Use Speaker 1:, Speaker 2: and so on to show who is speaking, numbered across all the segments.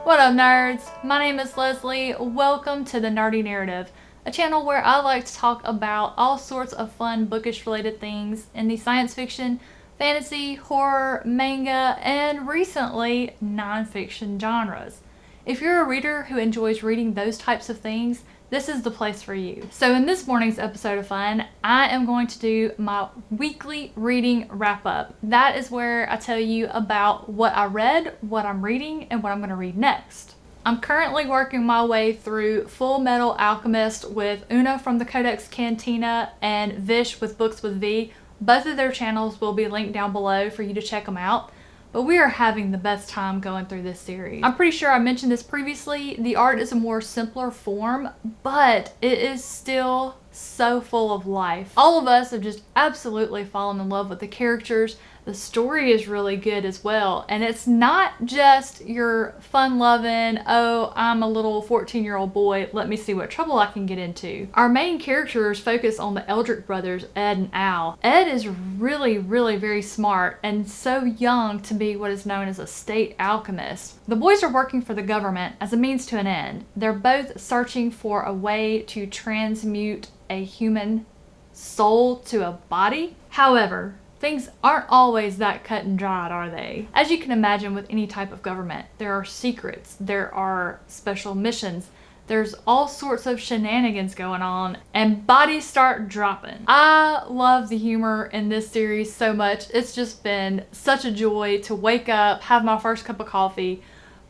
Speaker 1: What up, nerds? My name is Leslie. Welcome to The Nerdy Narrative, a channel where I like to talk about all sorts of fun bookish related things in the science fiction, fantasy, horror, manga, and recently nonfiction genres. If you're a reader who enjoys reading those types of things, this is the place for you. So in this morning's episode of fun, I am going to do my weekly reading wrap up. That is where I tell you about what I read, what I'm reading, and what I'm going to read next. I'm currently working my way through Full Metal Alchemist with Una from the Codex Cantina and Vish with Books with V. Both of their channels will be linked down below for you to check them out. But we are having the best time going through this series. I'm pretty sure I mentioned this previously. The art is a more simpler form, but it is still so full of life. All of us have just absolutely fallen in love with the characters. The story is really good as well. And it's not just your fun-loving, oh, I'm a little 14-year-old boy, let me see what trouble I can get into. Our main characters focus on the Eldritch brothers, Ed and Al. Ed is really very smart and so young to be what is known as a state alchemist. The boys are working for the government as a means to an end. They're both searching for a way to transmute a human soul to a body. However, things aren't always that cut and dried, are they? As you can imagine with any type of government, there are secrets, there are special missions, there's all sorts of shenanigans going on, and bodies start dropping. I love the humor in this series so much. It's just been such a joy to wake up, have my first cup of coffee,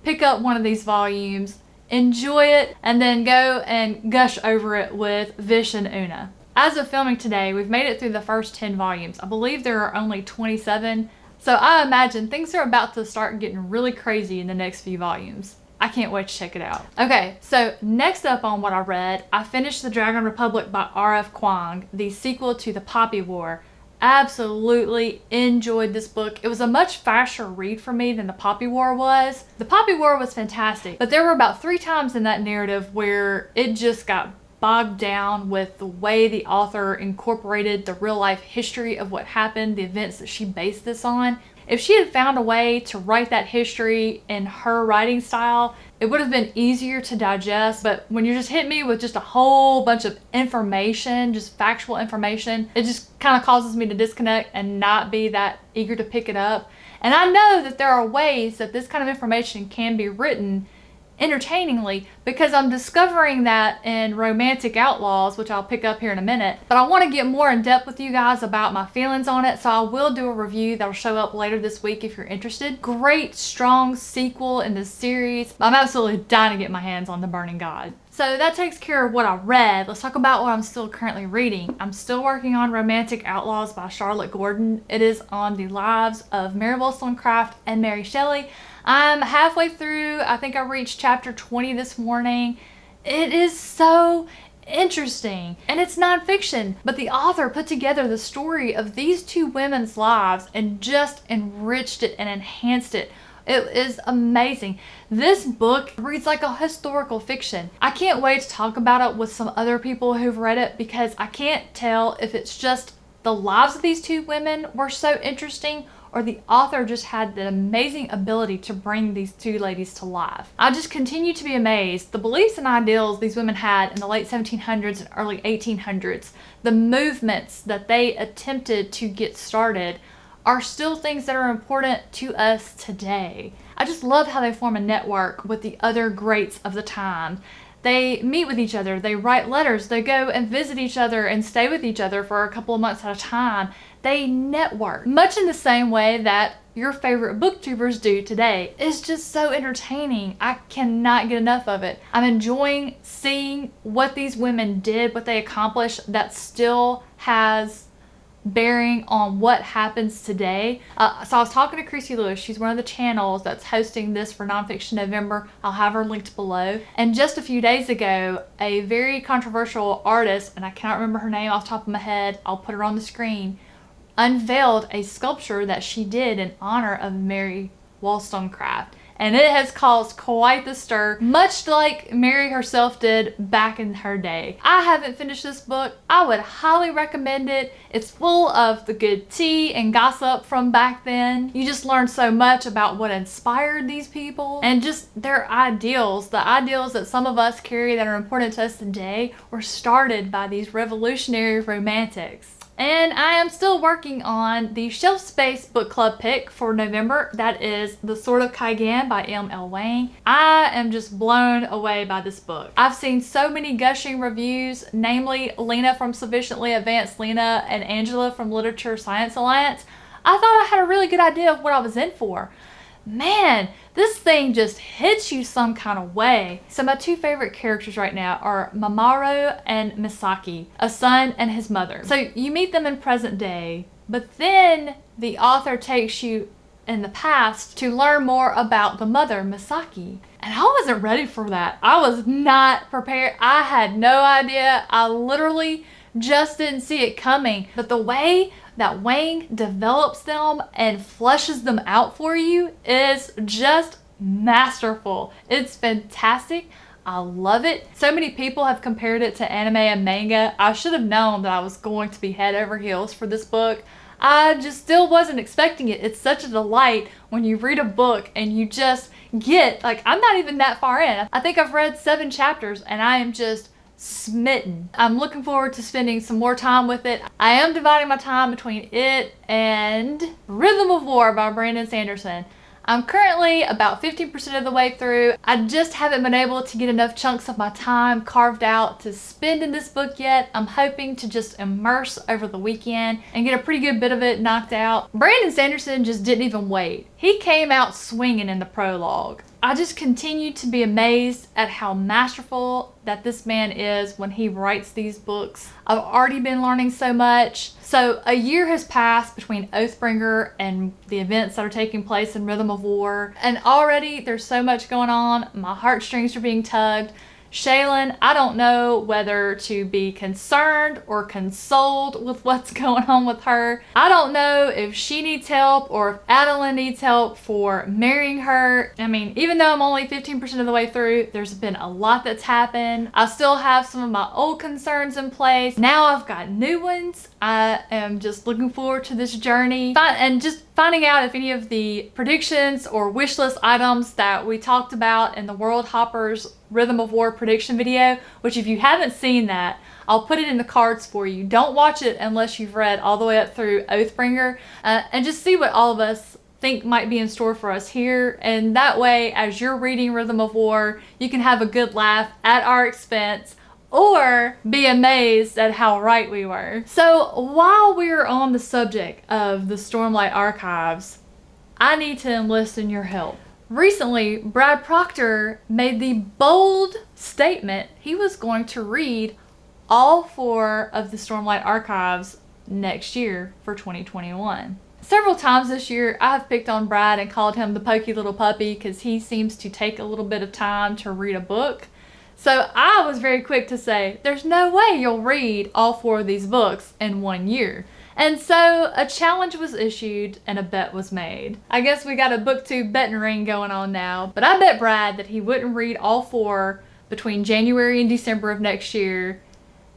Speaker 1: pick up one of these volumes, enjoy it, and then go and gush over it with Vish and Una. As of filming today, we've made it through the first 10 volumes. I believe there are only 27, so I imagine things are about to start getting really crazy in the next few volumes. I can't wait to check it out. Okay, so next up on what I read, I finished The Dragon Republic by R.F. Kuang, the sequel to The Poppy War. Absolutely enjoyed this book. It was a much faster read for me than The Poppy War was. The Poppy War was fantastic, but there were about 3 times in that narrative where it just got bogged down with the way the author incorporated the real life history of what happened, the events that she based this on. If she had found a way to write that history in her writing style, it would have been easier to digest. But when you just hit me with just a whole bunch of information, just factual information, it just kind of causes me to disconnect and not be that eager to pick it up. And I know that there are ways that this kind of information can be written entertainingly, because I'm discovering that in Romantic Outlaws, which I'll pick up here in a minute. But I want to get more in depth with you guys about my feelings on it, so I will do a review that'll show up later this week if you're interested. Great, strong sequel in this series. I'm absolutely dying to get my hands on The Burning God. So that takes care of what I read. Let's talk about what I'm still currently reading. I'm still working on Romantic Outlaws by Charlotte Gordon. It is on the lives of Mary Wollstonecraft and Mary Shelley. I'm halfway through. I think I reached chapter 20 this morning. It is so interesting, and it's nonfiction, but the author put together the story of these 2 women's lives and just enriched it and enhanced it. It is amazing. This book reads like a historical fiction. I can't wait to talk about it with some other people who've read it, because I can't tell if it's just the lives of these 2 women were so interesting, or the author just had the amazing ability to bring these 2 ladies to life. I just continue to be amazed. The beliefs and ideals these women had in the late 1700s and early 1800s, the movements that they attempted to get started, are still things that are important to us today. I just love how they form a network with the other greats of the time. They meet with each other, they write letters, they go and visit each other and stay with each other for a couple of months at a time. They network, much in the same way that your favorite booktubers do today. It's just so entertaining. I cannot get enough of it. I'm enjoying seeing what these women did, what they accomplished, that still has bearing on what happens today. So I was talking to Chrissy Lewis. She's one of the channels that's hosting this for Nonfiction November. I'll have her linked below. And just a few days ago, a very controversial artist, and I cannot remember her name off the top of my head, I'll put her on the screen, unveiled a sculpture that she did in honor of Mary Wollstonecraft. and it has caused quite the stir, much like Mary herself did back in her day. I haven't finished this book. I would highly recommend it. It's full of the good tea and gossip from back then. You just learn so much about what inspired these people and just their ideals. The ideals that some of us carry that are important to us today were started by these revolutionary romantics. And I am still working on the shelf space book club pick for November. That is The Sword of Cain by M.L. Wang. I am just blown away by this book. I've seen so many gushing reviews, namely Lena from Sufficiently Advanced Lena and Angela from Literature Science Alliance. I thought I had a really good idea of what I was in for. Man, this thing just hits you some kind of way. So my two favorite characters right now are Mamoru and Misaki, a son and his mother. So you meet them in present day, but then the author takes you in the past to learn more about the mother, Misaki. And I wasn't ready for that. I was not prepared. I had no idea. I literally just didn't see it coming. But the way that Wang develops them and fleshes them out for you is just masterful. It's fantastic. I love it. So many people have compared it to anime and manga. I should have known that I was going to be head over heels for this book. I just still wasn't expecting it. It's such a delight when you read a book and you just get, like, I'm not even that far in. I think I've read 7 chapters and I am just smitten. I'm looking forward to spending some more time with it. I am dividing my time between it and Rhythm of War by Brandon Sanderson. I'm currently about 15% of the way through. I just haven't been able to get enough chunks of my time carved out to spend in this book yet. I'm hoping to just immerse over the weekend and get a pretty good bit of it knocked out. Brandon Sanderson just didn't even wait. He came out swinging in the prologue. I just continue to be amazed at how masterful that this man is when he writes these books. I've already been learning so much. So a year has passed between Oathbringer and the events that are taking place in Rhythm of War. And already there's so much going on. My heartstrings are being tugged. Shaylin, I don't know whether to be concerned or consoled with what's going on with her. I don't know if she needs help or if Adeline needs help for marrying her. I mean, even though I'm only 15% of the way through, there's been a lot that's happened. I still have some of my old concerns in place. Now I've got new ones. I am just looking forward to this journey and just finding out if any of the predictions or wish list items that we talked about in the Worldhoppers Rhythm of War prediction video, which if you haven't seen that, I'll put it in the cards for you. Don't watch it unless you've read all the way up through Oathbringer, and just see what all of us think might be in store for us here. And that way, as you're reading Rhythm of War, you can have a good laugh at our expense or be amazed at how right we were. So while we're on the subject of the Stormlight Archives, I need to enlist in your help. Recently, Brad Proctor made the bold statement he was going to read all 4 of the Stormlight Archives next year for 2021. Several times this year, I have picked on Brad and called him the pokey little puppy because he seems to take a little bit of time to read a book. So I was very quick to say, there's no way you'll read all 4 of these books in 1 year. And so a challenge was issued and a bet was made. I guess we got a BookTube betting ring going on now, but I bet Brad that he wouldn't read all 4 between January and December of next year.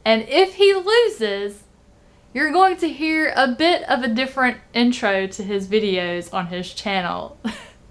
Speaker 1: And if he loses, you're going to hear a bit of a different intro to his videos on his channel.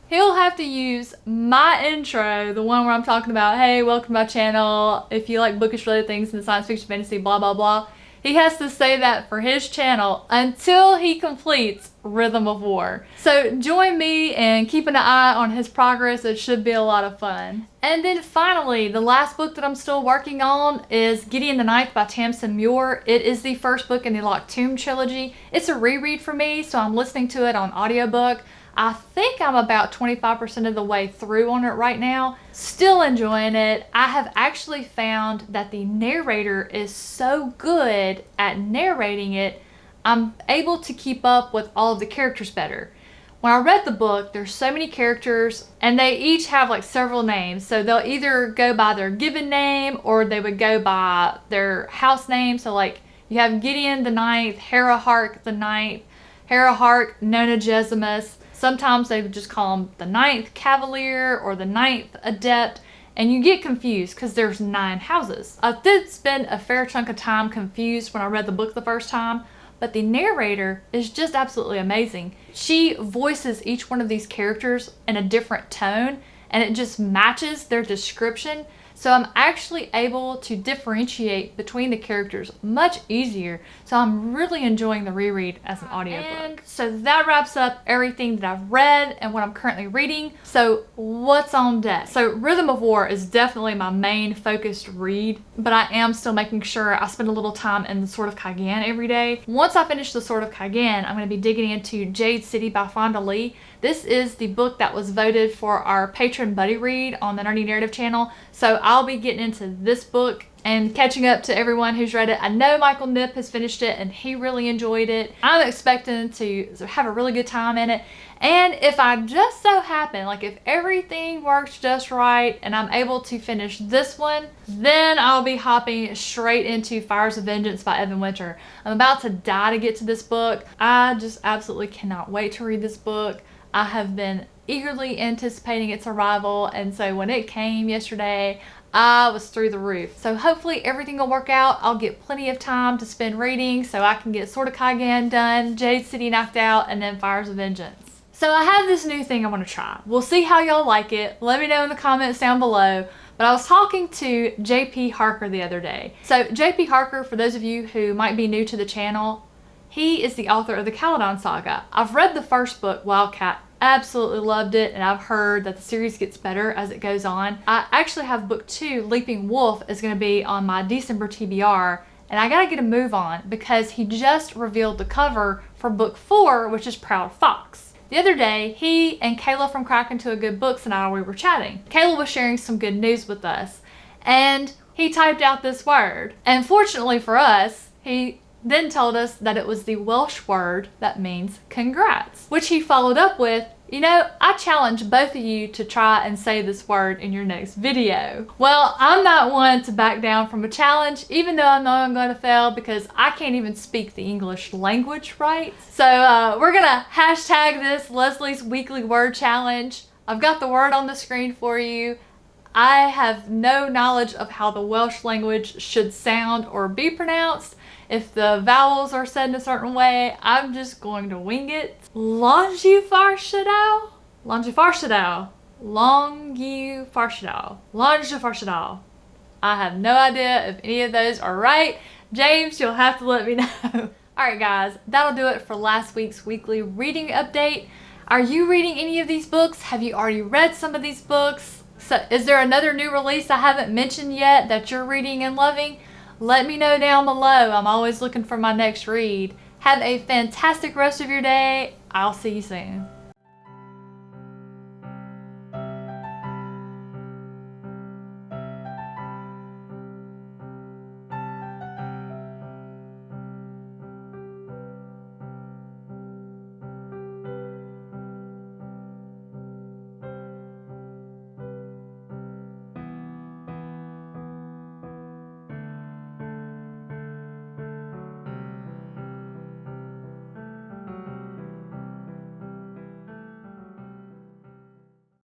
Speaker 1: He'll have to use my intro, the one where I'm talking about, hey, welcome to my channel. If you like bookish related things in the science fiction, fantasy, blah, blah, blah. He has to say that for his channel until he completes Rhythm of War. So join me and keep an eye on his progress. It should be a lot of fun. And then finally, the last book that I'm still working on is Gideon the Knife by Tamsin Muir. It is the first book in the Locked Tomb trilogy. It's a reread for me, so I'm listening to it on audiobook. I think I'm about 25% of the way through on it right now. Still enjoying it. I have actually found that the narrator is so good at narrating it, I'm able to keep up with all of the characters better. When I read the book, there's so many characters and they each have like several names. So they'll either go by their given name or they would go by their house name. So like you have Gideon the Ninth, Hera Hark the Ninth, Hera Hark, Nona Gesimus. Sometimes they would just call him the Ninth Cavalier or the Ninth Adept, and you get confused because there's 9 houses. I did spend a fair chunk of time confused when I read the book the first time, but the narrator is just absolutely amazing. She voices each one of these characters in a different tone, and it just matches their description. So I'm actually able to differentiate between the characters much easier. So I'm really enjoying the reread as an audiobook. And so that wraps up everything that I've read and what I'm currently reading. So what's on deck? So Rhythm of War is definitely my main focused read, but I am still making sure I spend a little time in the Sword of Cain every day. Once I finish the Sword of Cain, I'm going to be digging into Jade City by Fonda Lee. This is the book that was voted for our patron buddy read on the Nerdy Narrative channel. So I'll be getting into this book and catching up to everyone who's read it. I know Michael Nip has finished it and he really enjoyed it. I'm expecting to have a really good time in it. And if I just so happen, like if everything works just right and I'm able to finish this one, then I'll be hopping straight into Fires of Vengeance by Evan Winter. I'm about to die to get to this book. I just absolutely cannot wait to read this book. I have been eagerly anticipating its arrival, and so when it came yesterday, I was through the roof. So hopefully everything will work out. I'll get plenty of time to spend reading so I can get Sword of Cain done, Jade City knocked out, and then Fires of Vengeance. So I have this new thing I want to try. We'll see how y'all like it. Let me know in the comments down below. But I was talking to JP Harker the other day. So JP Harker, for those of you who might be new to the channel, he is the author of the Caledon Saga. I've read the first book, Wildcat, absolutely loved it, and I've heard that the series gets better as it goes on. I actually have book 2, Leaping Wolf, is going to be on my December TBR, and I gotta get a move on because he just revealed the cover for book 4, which is Proud Fox. The other day, he and Kayla from Cracking to a Good Books and we were chatting. Kayla was sharing some good news with us, and he typed out this word. And fortunately for us, he then told us that it was the Welsh word that means congrats, which he followed up with, you know, I challenge both of you to try and say this word in your next video. Well, I'm not one to back down from a challenge, even though I know I'm going to fail because I can't even speak the English language right. So we're gonna hashtag this Leslie's Weekly Word Challenge. I've got the word on the screen for you. I have no knowledge of how the Welsh language should sound or be pronounced. If the vowels are said in a certain way, I'm just going to wing it. Longifarshadal? Longifarshadal. Longifarshadal. Longifarshadal. I have no idea if any of those are right. James, you'll have to let me know. Alright guys, that'll do it for last week's weekly reading update. Are you reading any of these books? Have you already read some of these books? So, is there another new release I haven't mentioned yet that you're reading and loving? Let me know down below. I'm always looking for my next read. Have a fantastic rest of your day. I'll see you soon.